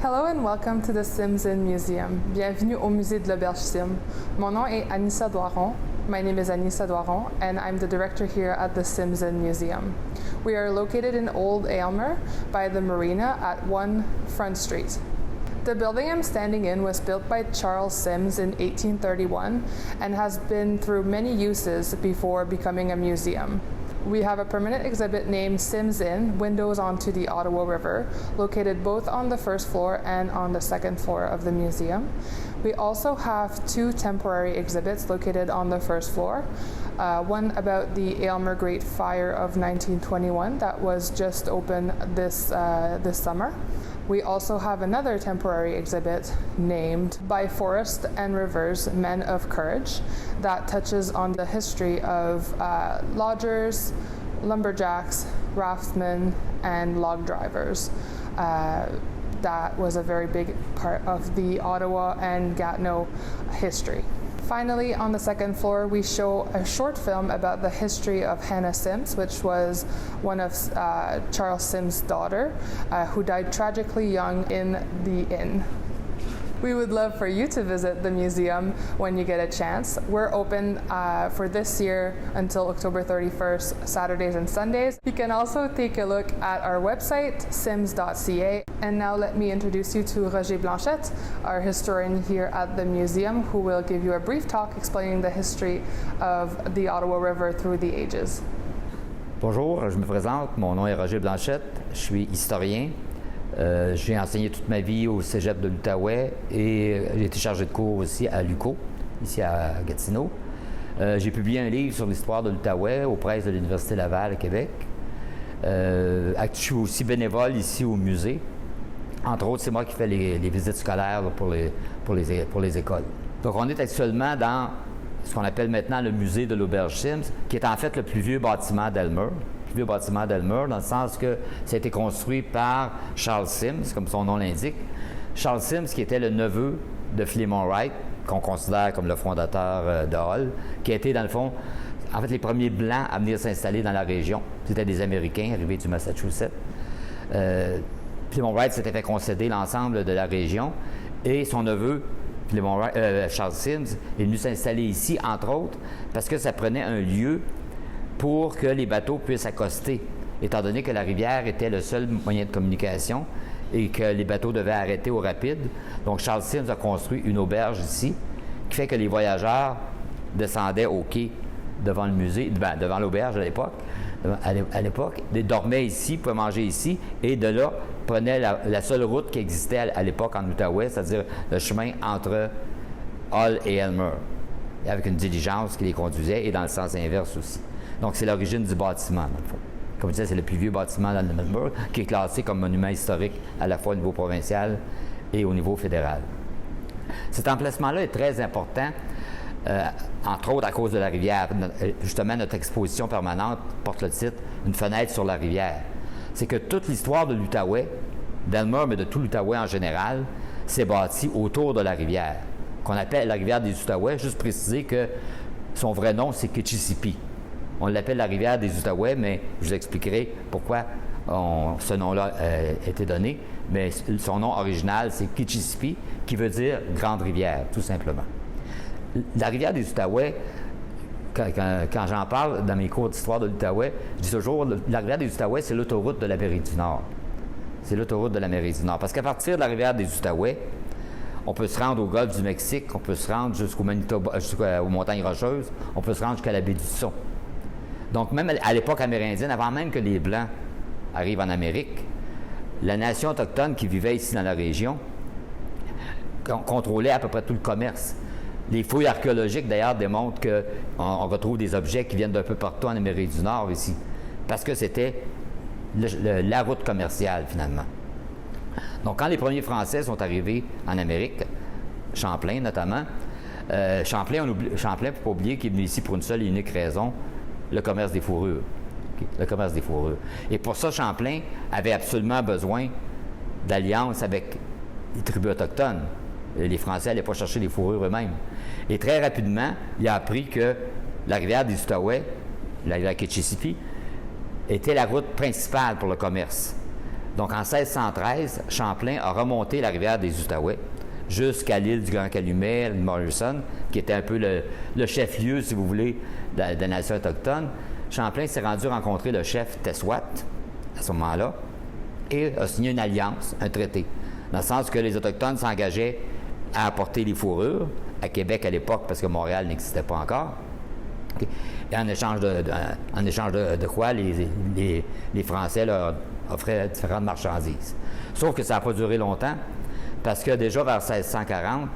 Hello and welcome to the Sims Inn Museum. Bienvenue au musée de l'Auberge Sim. Mon nom est Anissa Doiron. My name is Anissa Doiron and I'm the director here at the Sims Inn Museum. We are located in Old Aylmer by the marina at 1 Front Street. The building I'm standing in was built by Charles Sims in 1831 and has been through many uses before becoming a museum. We have a permanent exhibit named Sims Inn, Windows onto the Ottawa River, located both on the first floor and on the second floor of the museum. We also have two temporary exhibits located on the first floor. One about the Aylmer Great Fire of 1921 that was just opened this summer. We also have another temporary exhibit named By Forest and Rivers, Men of Courage, that touches on the history of lodgers, lumberjacks, raftsmen, and log drivers. That was a very big part of the Ottawa and Gatineau history. Finally, on the second floor, we show a short film about the history of Hannah Sims, which was one of Charles Sims' daughter, who died tragically young in the inn. We would love for you to visit the museum when you get a chance. We're open for this year until October 31st, Saturdays and Sundays. You can also take a look at our website, sims.ca. And now let me introduce you to Roger Blanchette, our historian here at the museum, who will give you a brief talk explaining the history of the Ottawa River through the ages. Bonjour, je me présente, mon nom est Roger Blanchette, je suis historien. J'ai enseigné toute ma vie au cégep de l'Outaouais et j'ai été chargé de cours aussi à l'UQO, ici à Gatineau. J'ai publié un livre sur l'histoire de l'Outaouais aux presses de l'Université Laval à Québec. Je suis aussi bénévole ici au musée. Entre autres, c'est moi qui fais les visites scolaires là, pour les écoles. Donc, on est actuellement dans ce qu'on appelle maintenant le musée de l'Auberge Sims, qui est en fait le plus vieux bâtiment d'Aylmer. Le plus vieux bâtiment d'Aylmer, dans le sens que ça a été construit par Charles Sims, comme son nom l'indique. Charles Sims, qui était le neveu de Philemon Wright, qu'on considère comme le fondateur de Hull, qui a été, dans le fond, en fait, les premiers Blancs à venir s'installer dans la région. C'était des Américains arrivés du Massachusetts. Philemon Wright s'était fait concéder l'ensemble de la région et son neveu, Charles Sims, est venu s'installer ici, entre autres, parce que ça prenait un lieu pour que les bateaux puissent accoster, étant donné que la rivière était le seul moyen de communication et que les bateaux devaient arrêter au rapide. Donc, Charles Sims a construit une auberge ici, qui fait que les voyageurs descendaient au quai devant le musée, devant l'auberge à l'époque, dormaient ici, pouvaient manger ici, et de là, prenaient la seule route qui existait à l'époque en Outaouais, c'est-à-dire le chemin entre Hull et Aylmer, avec une diligence qui les conduisait, et dans le sens inverse aussi. Donc, c'est l'origine du bâtiment, dans le fond. Comme je disais, c'est le plus vieux bâtiment dans le Melbourne, qui est classé comme monument historique à la fois au niveau provincial et au niveau fédéral. Cet emplacement-là est très important, entre autres à cause de la rivière. Justement, notre exposition permanente porte le titre « Une fenêtre sur la rivière ». C'est que toute l'histoire de l'Outaouais, d'Aylmer, mais de tout l'Outaouais en général, s'est bâtie autour de la rivière, qu'on appelle la rivière des Outaouais. Juste préciser que son vrai nom, c'est Kitchissippi. On l'appelle la rivière des Outaouais, mais je vous expliquerai pourquoi ce nom-là a été donné. Mais son nom original, c'est Kitchissippi, qui veut dire « grande rivière », tout simplement. La rivière des Outaouais, quand j'en parle dans mes cours d'histoire de l'Outaouais, je dis toujours la rivière des Outaouais, c'est l'autoroute de l'Amérique du Nord. C'est l'autoroute de l'Amérique du Nord. Parce qu'à partir de la rivière des Outaouais, on peut se rendre au golfe du Mexique, on peut se rendre jusqu'au Manitoba, jusqu'aux montagnes Rocheuses, on peut se rendre jusqu'à la baie du Son. Donc, même à l'époque amérindienne, avant même que les Blancs arrivent en Amérique, la nation autochtone qui vivait ici dans la région contrôlait à peu près tout le commerce. Les fouilles archéologiques, d'ailleurs, démontrent qu'on retrouve des objets qui viennent d'un peu partout en Amérique du Nord ici, parce que c'était la route commerciale, finalement. Donc, quand les premiers Français sont arrivés en Amérique, Champlain notamment, Champlain, il ne faut pas oublier qu'il est venu ici pour une seule et unique raison, le commerce des fourrures. Le commerce des fourrures. Et pour ça, Champlain avait absolument besoin d'alliance avec les tribus autochtones. Les Français n'allaient pas chercher les fourrures eux-mêmes. Et très rapidement, il a appris que la rivière des Outaouais, la rivière Kitchissippi, était la route principale pour le commerce. Donc, en 1613, Champlain a remonté la rivière des Outaouais jusqu'à l'île du Grand Calumet, l'île Morrison, qui était un peu le chef-lieu, si vous voulez, de la nation autochtone. Champlain s'est rendu rencontrer le chef Tessouat, à ce moment-là, et a signé une alliance, un traité, dans le sens que les Autochtones s'engageaient à apporter les fourrures à Québec à l'époque, parce que Montréal n'existait pas encore. Et en échange de quoi, les Français leur offraient différentes marchandises. Sauf que ça n'a pas duré longtemps, parce que déjà vers 1640,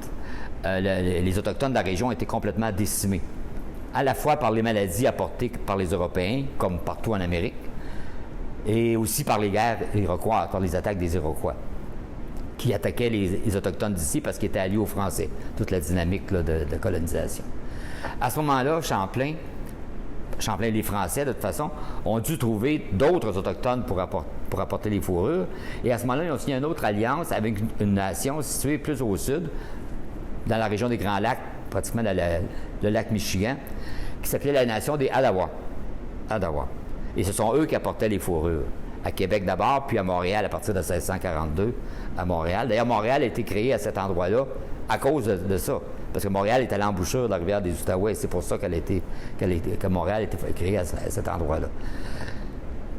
les Autochtones de la région étaient complètement décimés, à la fois par les maladies apportées par les Européens, comme partout en Amérique, et aussi par les guerres iroquoises, par les attaques des Iroquois, qui attaquaient les Autochtones d'ici parce qu'ils étaient alliés aux Français, toute la dynamique là, de colonisation. À ce moment-là, Champlain et les Français, de toute façon, ont dû trouver d'autres Autochtones pour apporter les fourrures. Et à ce moment-là, ils ont signé une autre alliance avec une nation située plus au sud, dans la région des Grands Lacs, pratiquement dans le lac Michigan, qui s'appelait la nation des Adawa. Et ce sont eux qui apportaient les fourrures. À Québec d'abord, puis à Montréal à partir de 1642, à Montréal. D'ailleurs, Montréal a été créé à cet endroit-là à cause de ça. Parce que Montréal est à l'embouchure de la rivière des Outaouais. C'est pour ça que Montréal a été créé à cet endroit-là.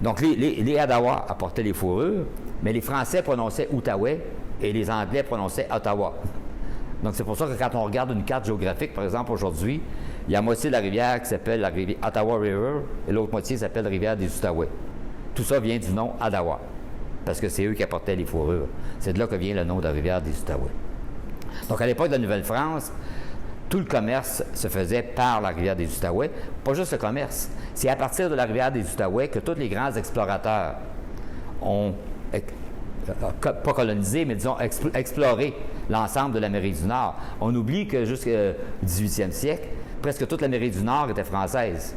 Donc, les Adawa apportaient les fourrures, mais les Français prononçaient Outaouais et les Anglais prononçaient Ottawa. Donc, c'est pour ça que quand on regarde une carte géographique, par exemple, aujourd'hui, il y a moitié de la rivière qui s'appelle la rivière Ottawa River et l'autre moitié s'appelle la rivière des Outaouais. Tout ça vient du nom Adawa, parce que c'est eux qui apportaient les fourrures. C'est de là que vient le nom de la rivière des Outaouais. Donc, à l'époque de la Nouvelle-France, tout le commerce se faisait par la rivière des Outaouais. Pas juste le commerce. C'est à partir de la rivière des Outaouais que tous les grands explorateurs ont, pas colonisé, mais disons exploré l'ensemble de l'Amérique du Nord. On oublie que jusqu'au 18e siècle, presque toute l'Amérique du Nord était française,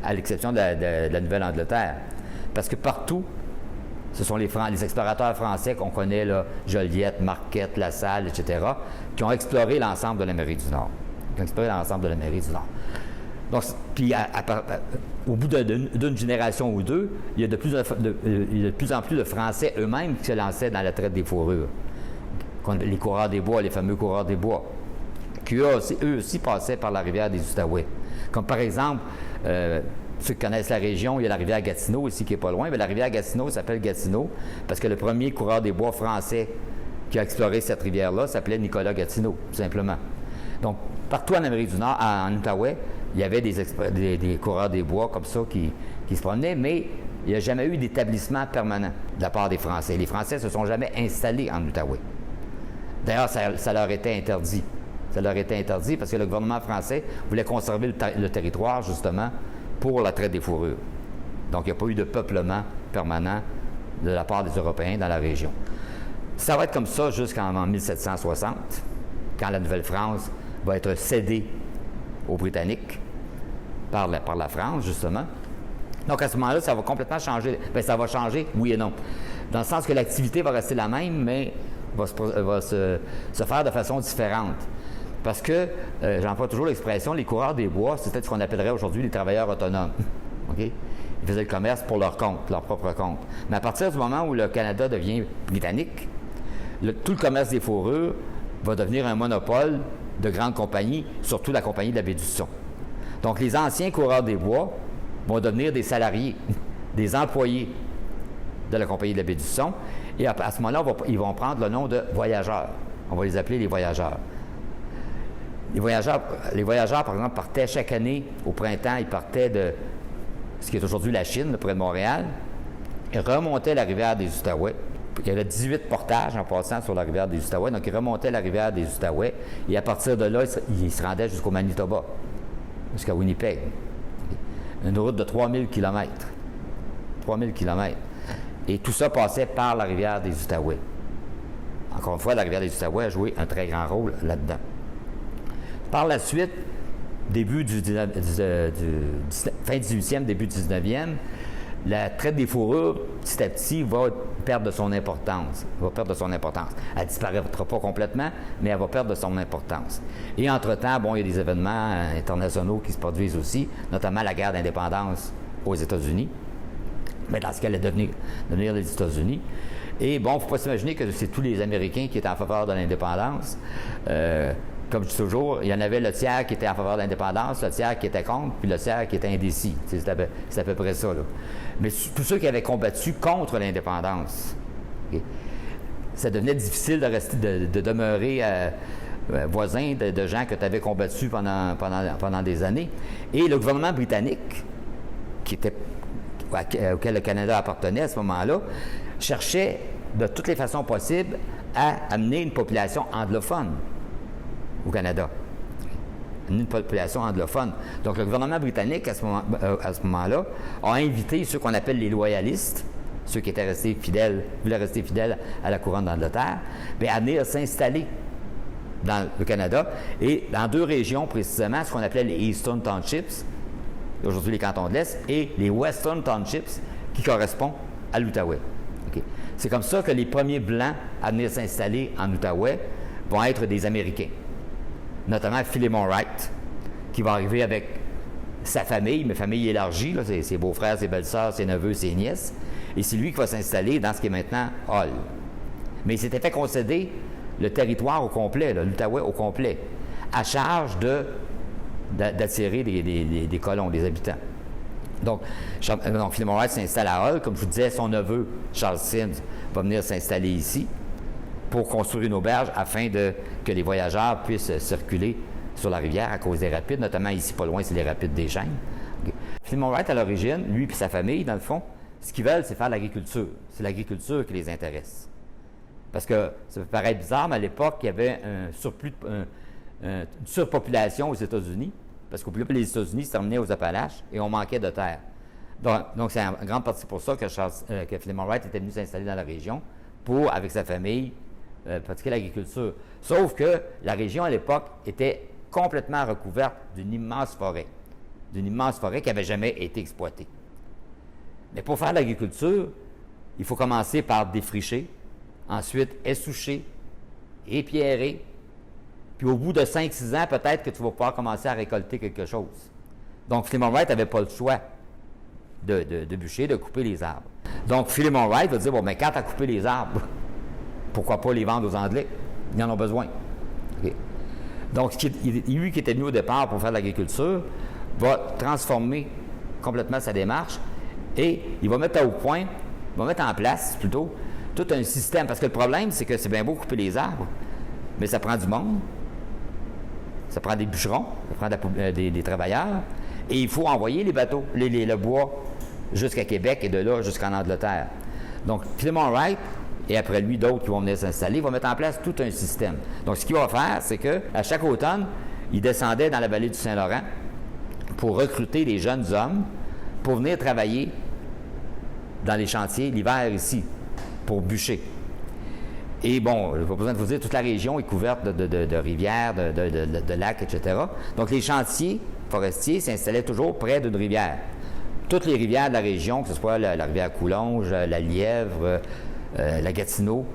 à l'exception de la Nouvelle-Angleterre. Parce que partout, ce sont les explorateurs français qu'on connaît, là, Joliette, Marquette, La Salle, etc., qui ont exploré l'ensemble de l'Amérique du Nord. Donc, puis, au bout d'une génération ou deux, il y a de plus en plus de Français eux-mêmes qui se lançaient dans la traite des fourrures. Les coureurs des bois, les fameux coureurs des bois, qui eux aussi passaient par la rivière des Outaouais. Comme par exemple, ceux qui connaissent la région, il y a la rivière Gatineau ici qui n'est pas loin, mais la rivière Gatineau s'appelle Gatineau parce que le premier coureur des bois français qui a exploré cette rivière-là s'appelait Nicolas Gatineau, tout simplement. Donc, partout en Amérique du Nord, en Outaouais, il y avait des coureurs des bois comme ça qui se promenaient, mais il n'y a jamais eu d'établissement permanent de la part des Français. Les Français ne se sont jamais installés en Outaouais. D'ailleurs, ça leur était interdit. Ça leur était interdit parce que le gouvernement français voulait conserver le territoire, justement, pour la traite des fourrures. Donc, il n'y a pas eu de peuplement permanent de la part des Européens dans la région. Ça va être comme ça jusqu'en 1760, quand la Nouvelle-France va être cédée aux Britanniques par la France, justement. Donc, à ce moment-là, ça va complètement changer. Bien, ça va changer, oui et non. Dans le sens que l'activité va rester la même, mais va se faire de façon différente. Parce que, j'emploie toujours l'expression, les coureurs des bois, c'était ce qu'on appellerait aujourd'hui les travailleurs autonomes. Okay? Ils faisaient le commerce pour leur compte, leur propre compte. Mais à partir du moment où le Canada devient britannique, tout le commerce des fourrures va devenir un monopole de grandes compagnies, surtout la compagnie de la baie du Son. Donc, les anciens coureurs des bois vont devenir des salariés, des employés de la compagnie de la baie du Son. Et à ce moment-là, ils vont prendre le nom de voyageurs. On va les appeler les voyageurs. Les voyageurs, par exemple, partaient chaque année, au printemps, ils partaient de ce qui est aujourd'hui la Chine, près de Montréal, et remontaient la rivière des Outaouais. Il y avait 18 portages en passant sur la rivière des Outaouais, donc ils remontaient la rivière des Outaouais, et à partir de là, ils se rendaient jusqu'au Manitoba, jusqu'à Winnipeg. Une route de 3000 km. 3000 km. Et tout ça passait par la rivière des Outaouais. Encore une fois, la rivière des Outaouais a joué un très grand rôle là-dedans. Par la suite, fin 18e, début 19e, la traite des fourrures, petit à petit, va perdre de son importance. Elle ne disparaîtra pas complètement, mais elle va perdre de son importance. Et entre-temps, bon, il y a des événements internationaux qui se produisent aussi, notamment la guerre d'indépendance aux États-Unis, Mais dans ce cas, devenir les États-Unis. Et bon, il ne faut pas s'imaginer que c'est tous les Américains qui étaient en faveur de l'indépendance. Comme je dis toujours, il y en avait le tiers qui était en faveur de l'indépendance, le tiers qui était contre, puis le tiers qui était indécis. C'est à peu près ça, là. Mais tous ceux qui avaient combattu contre l'indépendance, okay, ça devenait difficile de demeurer voisin de gens que tu avais combattus pendant des années. Et le gouvernement britannique, auquel le Canada appartenait à ce moment-là, cherchait de toutes les façons possibles à amener une population anglophone au Canada. Une population anglophone. Donc, le gouvernement britannique, à ce moment-là, a invité ceux qu'on appelle les loyalistes, ceux qui étaient voulaient rester fidèles à la couronne d'Angleterre, à venir s'installer dans le Canada et dans 2 régions précisément, ce qu'on appelait les Eastern Townships, aujourd'hui les cantons de l'Est, et les Western Townships, qui correspondent à l'Outaouais. Okay. C'est comme ça que les premiers Blancs à venir s'installer en Outaouais vont être des Américains, notamment Philemon Wright, qui va arriver avec sa famille, mais famille élargie, là, ses beaux-frères, ses belles-sœurs, ses neveux, ses nièces, et c'est lui qui va s'installer dans ce qui est maintenant Hull. Mais il s'était fait concéder le territoire au complet, l'Outaouais au complet, à charge d'attirer des colons, des habitants. Donc Philemon Wright s'installe à Hull. Comme je vous disais, son neveu, Charles Sims, va venir s'installer ici pour construire une auberge afin que les voyageurs puissent circuler sur la rivière à cause des rapides, notamment ici, pas loin, c'est les rapides des Chênes. Okay. Philemon Wright, à l'origine, lui et sa famille, dans le fond, ce qu'ils veulent, c'est faire l'agriculture. C'est l'agriculture qui les intéresse. Parce que ça peut paraître bizarre, mais à l'époque, il y avait un surplus, une surpopulation aux États-Unis, parce qu'au plus les États-Unis se terminaient aux Appalaches et on manquait de terre. Donc c'est en grande partie pour ça que Philemon Wright était venu s'installer dans la région pour, avec sa famille, pratiquer l'agriculture. Sauf que la région, à l'époque, était complètement recouverte d'une immense forêt qui n'avait jamais été exploitée. Mais pour faire l'agriculture, il faut commencer par défricher, ensuite essoucher, épierrer, puis au bout de 5-6 ans, peut-être que tu vas pouvoir commencer à récolter quelque chose. Donc, Philemon Wright n'avait pas le choix de bûcher, de couper les arbres. Donc, Philemon Wright va dire, bon, mais quand tu as coupé les arbres, pourquoi pas les vendre aux Anglais? Ils en ont besoin. Okay. Donc, lui qui était venu au départ pour faire de l'agriculture, va transformer complètement sa démarche et il va mettre en place plutôt tout un système. Parce que le problème, c'est que c'est bien beau couper les arbres, mais ça prend du monde, ça prend des bûcherons, ça prend des travailleurs, et il faut envoyer les bateaux, le bois jusqu'à Québec et de là jusqu'en Angleterre. Donc, Philemon Wright, et après lui, d'autres qui vont venir s'installer, vont mettre en place tout un système. Donc, ce qu'il va faire, c'est qu'à chaque automne, il descendait dans la vallée du Saint-Laurent pour recruter des jeunes hommes pour venir travailler dans les chantiers l'hiver ici, pour bûcher. Et bon, je n'ai pas besoin de vous dire, toute la région est couverte de rivières, de lacs, etc. Donc, les chantiers forestiers s'installaient toujours près d'une rivière. Toutes les rivières de la région, que ce soit la rivière Coulonge, la Lièvre, la Gatineau,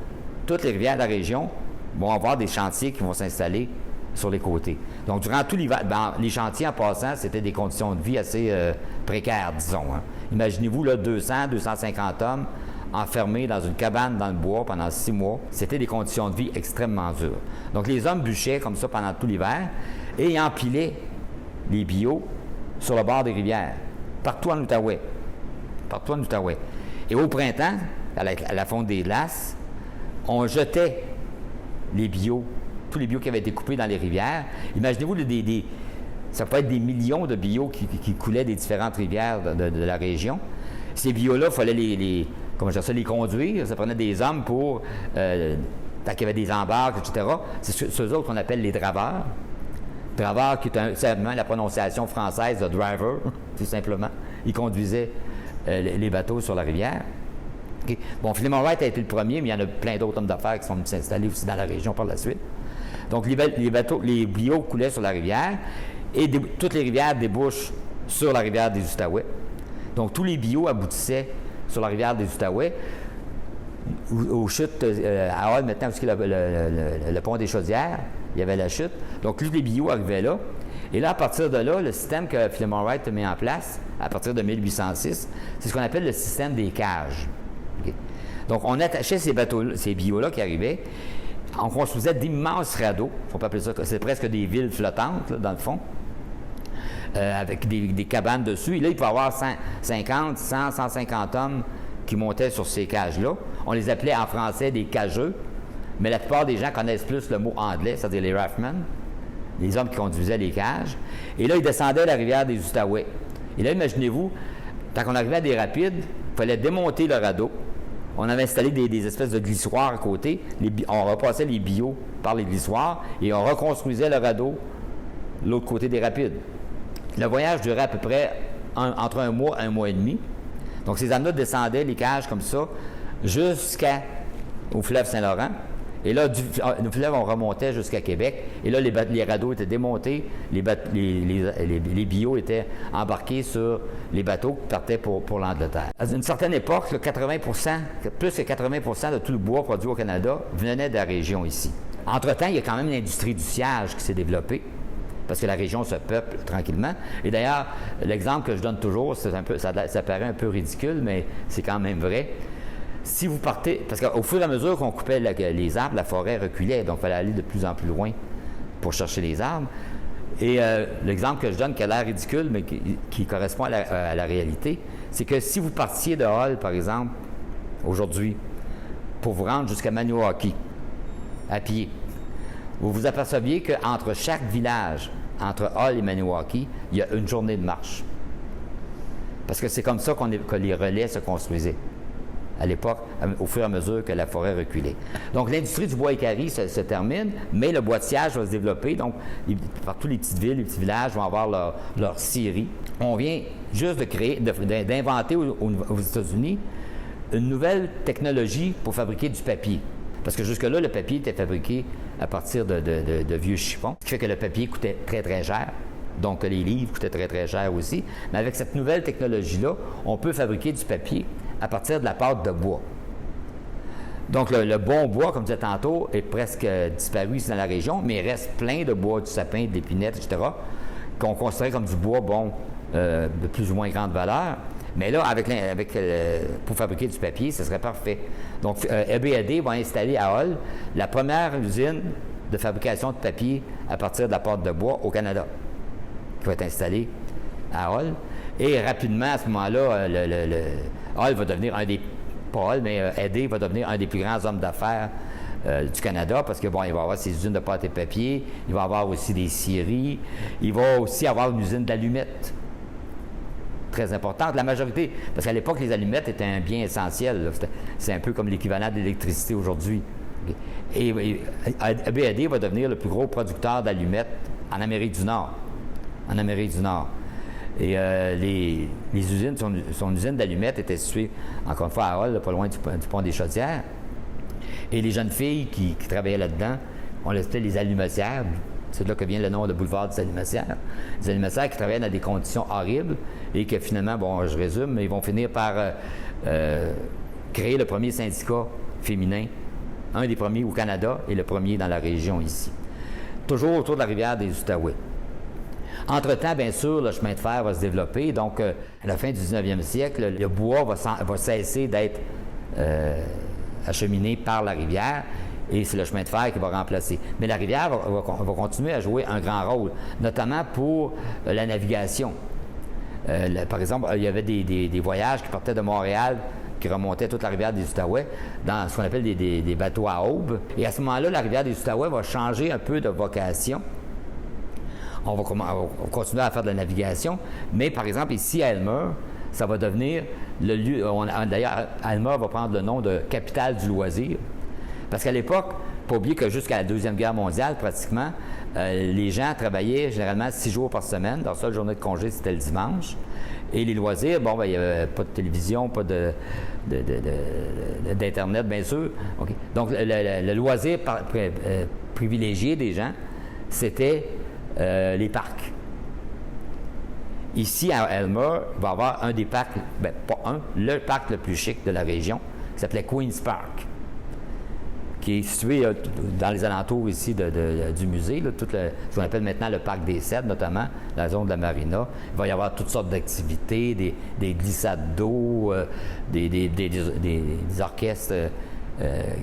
toutes les rivières de la région vont avoir des chantiers qui vont s'installer sur les côtés. Donc, durant tout l'hiver, les chantiers, en passant, c'était des conditions de vie assez précaires, disons. Hein. Imaginez-vous, là, 200, 250 hommes enfermés dans une cabane dans le bois pendant 6 mois. C'était des conditions de vie extrêmement dures. Donc, les hommes bûchaient comme ça pendant tout l'hiver et empilaient les bio sur le bord des rivières, partout en Outaouais. Et au printemps, à la fonte des glaces, on jetait les bio, tous les bio qui avaient été coupés dans les rivières. Imaginez-vous, ça peut être des millions de bio qui coulaient des différentes rivières de la région. Ces bio-là, il fallait les conduire. Ça prenait des hommes pour, tant qu'il y avait des embarques, etc. C'est ceux autres qu'on appelle les draveurs. Draveur, qui est simplement la prononciation française de driver, tout simplement. Ils conduisaient les bateaux sur la rivière. Okay. Bon, Philemon Wright a été le premier, mais il y en a plein d'autres hommes d'affaires qui sont venus s'installer aussi dans la région par la suite. Donc, les bio coulaient sur la rivière et toutes les rivières débouchent sur la rivière des Outaouais. Donc, tous les bio aboutissaient sur la rivière des Outaouais, aux chutes à Hull, maintenant, où est le pont des Chaudières, il y avait la chute. Donc, tous les bio arrivaient là. Et là, à partir de là, le système que Philemon Wright a mis en place, à partir de 1806, c'est ce qu'on appelle le système des cages. Okay? Donc, on attachait ces bateaux, ces billots-là qui arrivaient, on construisait d'immenses radeaux, on peut appeler ça, c'est presque des villes flottantes, là, dans le fond, avec des cabanes dessus. Et là, il peut y avoir 50, 100, 150 hommes qui montaient sur ces cages-là. On les appelait en français des cageux, mais la plupart des gens connaissent plus le mot anglais, c'est-à-dire les raftmen, les hommes qui conduisaient les cages. Et là, ils descendaient la rivière des Outaouais. Et là, imaginez-vous, quand on arrivait à des rapides, il fallait démonter le radeau. On avait installé des espèces de glissoires à côté. On repassait les billots par les glissoires et on reconstruisait le radeau de l'autre côté des rapides. Le voyage durait à peu près entre un mois et demi. Donc, ces hommes-là descendaient les cages comme ça jusqu'au fleuve Saint-Laurent. Et là, du fleuve, on remontait jusqu'à Québec. Et là, les radeaux étaient démontés. Les billots étaient embarqués sur les bateaux qui partaient pour l'Angleterre. À une certaine époque, plus que 80 de tout le bois produit au Canada venait de la région ici. Entre-temps, il y a quand même l'industrie du sciage qui s'est développée, parce que la région se peuple tranquillement. Et d'ailleurs, l'exemple que je donne toujours, ça paraît un peu ridicule, mais c'est quand même vrai. Si vous partez, parce qu'au fur et à mesure qu'on coupait les arbres, la forêt reculait, donc il fallait aller de plus en plus loin pour chercher les arbres. Et l'exemple que je donne, qui a l'air ridicule, mais qui correspond à la réalité, c'est que si vous partiez de Hull, par exemple, aujourd'hui, pour vous rendre jusqu'à Maniwaki, à pied, vous vous aperceviez qu'entre chaque village, entre Hull et Maniwaki, il y a une journée de marche. Parce que c'est comme ça que les relais se construisaient à l'époque, au fur et à mesure que la forêt reculait. Donc, l'industrie du bois équarri se termine, mais le bois de sciage va se développer. Donc, partout les petites villes, les petits villages vont avoir leur scierie. On vient juste d'inventer aux États-Unis une nouvelle technologie pour fabriquer du papier. Parce que jusque-là, le papier était fabriqué à partir de vieux chiffons, ce qui fait que le papier coûtait très, très cher. Donc, les livres coûtaient très, très cher aussi. Mais avec cette nouvelle technologie-là, on peut fabriquer du papier à partir de la pâte de bois. Donc, le bon bois, comme je disais tantôt, est presque disparu ici dans la région, mais il reste plein de bois, du sapin, de l'épinette, etc., qu'on considère comme du bois, de plus ou moins grande valeur. Mais là, pour fabriquer du papier, ce serait parfait. Donc, EBAD va installer à Hull la première usine de fabrication de papier à partir de la pâte de bois au Canada, qui va être installée à Hull. Et rapidement, à ce moment-là, Hull va devenir ED va devenir un des plus grands hommes d'affaires du Canada, parce que, il va avoir ses usines de pâte et papier, il va avoir aussi des scieries, il va aussi avoir une usine d'allumettes, très importante. La majorité, parce qu'à l'époque, les allumettes étaient un bien essentiel. C'est un peu comme l'équivalent de l'électricité aujourd'hui. Et EBAD va devenir le plus gros producteur d'allumettes en Amérique du Nord. Et les usines, son usine d'allumettes était située, encore une fois, à Hull, pas loin du pont des Chaudières. Et les jeunes filles qui travaillaient là-dedans, on les appelait les allumetières. C'est de là que vient le nom de boulevard des allumetières. Les allumetières qui travaillaient dans des conditions horribles et que finalement, je résume, mais ils vont finir par créer le premier syndicat féminin, un des premiers au Canada et le premier dans la région ici. Toujours autour de la rivière des Outaouais. Entre-temps, bien sûr, le chemin de fer va se développer. Donc, à la fin du 19e siècle, le bois va cesser d'être acheminé par la rivière et c'est le chemin de fer qui va remplacer. Mais la rivière va continuer à jouer un grand rôle, notamment pour la navigation. Par exemple, il y avait des voyages qui partaient de Montréal, qui remontaient toute la rivière des Outaouais dans ce qu'on appelle des bateaux à aubes. Et à ce moment-là, la rivière des Outaouais va changer un peu de vocation. On va continuer à faire de la navigation, mais par exemple, ici à Aylmer, ça va devenir le lieu. D'ailleurs, Aylmer va prendre le nom de capitale du loisir. Parce qu'à l'époque, il ne faut pas oublier que jusqu'à la Deuxième Guerre mondiale, pratiquement, les gens travaillaient généralement 6 jours par semaine. Leur seule journée de congé, c'était le dimanche. Et les loisirs, il n'y avait pas de télévision, pas d'Internet, bien sûr. Okay. Donc, le loisir privilégié des gens, c'était les parcs. Ici, à Aylmer, il va y avoir un des parcs, le parc le plus chic de la région, qui s'appelait Queen's Park, qui est situé dans les alentours ici du musée, là, ce qu'on appelle maintenant le parc des Cèdres, notamment la zone de la marina. Il va y avoir toutes sortes d'activités, des glissades d'eau, des orchestres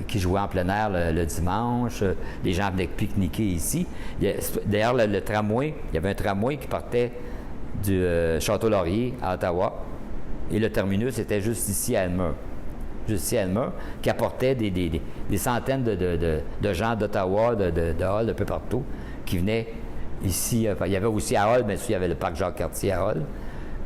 qui jouaient en plein air le dimanche. Les gens venaient pique-niquer ici. D'ailleurs, le tramway, il y avait un tramway qui partait du Château-Laurier à Ottawa et le terminus était juste ici à Elmer. Qui apportait des centaines de gens d'Ottawa, de Hull, un peu partout, qui venaient ici. Il y avait aussi à Hull, bien sûr, il y avait le parc Jacques-Cartier à Hull.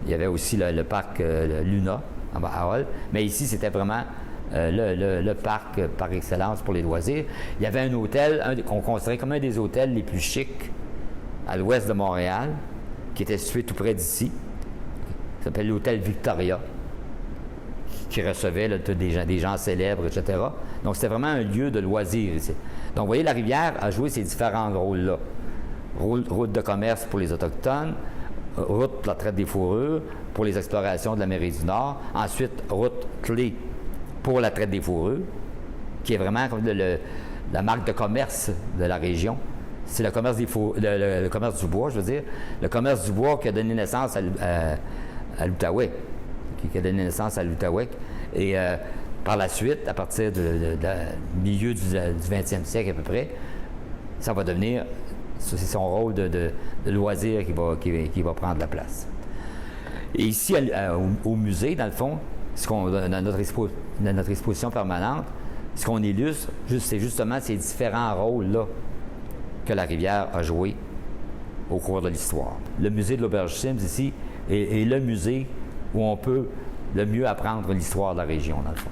Il y avait aussi le parc Luna à Hull. Mais ici, c'était vraiment le parc par excellence pour les loisirs. Il y avait un hôtel qu'on considérait comme un des hôtels les plus chics à l'ouest de Montréal, qui était situé tout près d'ici. Ça s'appelle l'hôtel Victoria, qui recevait là, des gens célèbres, etc. Donc, c'était vraiment un lieu de loisirs ici. Donc, vous voyez, la rivière a joué ces différents rôles-là. Route de commerce pour les Autochtones, route pour la traite des fourrures, pour les explorations de l'Amérique du Nord. Ensuite, route clé pour la traite des fourrures, qui est vraiment comme la marque de commerce de la région. C'est le commerce le commerce du bois, je veux dire. Le commerce du bois qui a donné naissance à l'Outaouais. Qui a donné naissance à l'Outaouais. Et par la suite, à partir du milieu du 20e siècle à peu près, ça va devenir, c'est son rôle de loisir qui va prendre la place. Et ici, au musée, dans le fond, dans notre exposition permanente, ce qu'on illustre, c'est justement ces différents rôles-là que la rivière a joué au cours de l'histoire. Le musée de l'Auberge Sims, ici, est le musée où on peut le mieux apprendre l'histoire de la région, dans le fond.